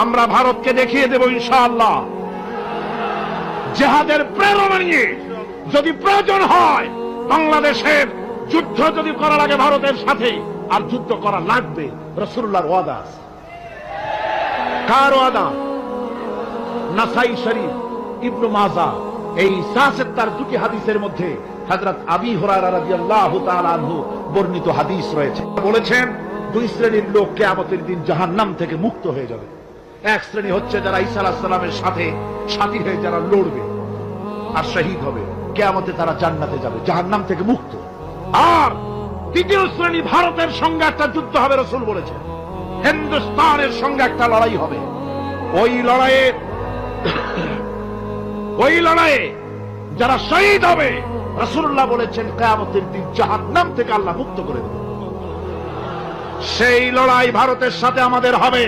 আমরা ভারতকে দেখিয়ে দেব ইনশাআল্লাহ জিহাদের প্রেরণা নিয়ে যদি প্রয়োজন হয় বাংলাদেশের যুদ্ধ যদি করা লাগে ভারতের সাথে, আর যুদ্ধ করা লাগবে। রাসূলুল্লাহর ওয়াদা আছে। কার ওয়াদা? নাসাই শরীফ, ইবনে মাজাহ, এই তার দুটি হাদিসের মধ্যে হযরত আবী হুরায়রা রাদিয়াল্লাহু তাআলা আনহু বর্ণিত হাদিস রয়েছে। বলেছেন দুই শ্রেণীর লোক কিয়ামতের দিন জাহান্নাম থেকে মুক্ত হয়ে যাবে। এক শ্রেণী হচ্ছে যারা ঈসা আলাইহিস সালামের সাথে সাথী হয়ে যারা লড়বে আর শহীদ হবে, কিয়ামতে তারা জান্নাতে যাবে, জাহান্নাম থেকে মুক্ত। আর দ্বিতীয় শ্রেণী ভারতের সঙ্গে একটা যুদ্ধ হবে, রাসূল বলেছেন হিন্দুস্তানের সঙ্গে একটা লড়াই হবে। ওই লড়াইয়ে যারা শহীদ হবে রাসূলুল্লাহ বলেছেন কিয়ামতের দিন জাহান্নাম থেকে আল্লাহ মুক্ত করে দেবে। সেই লড়াই ভারতের সাথে আমাদের হবে।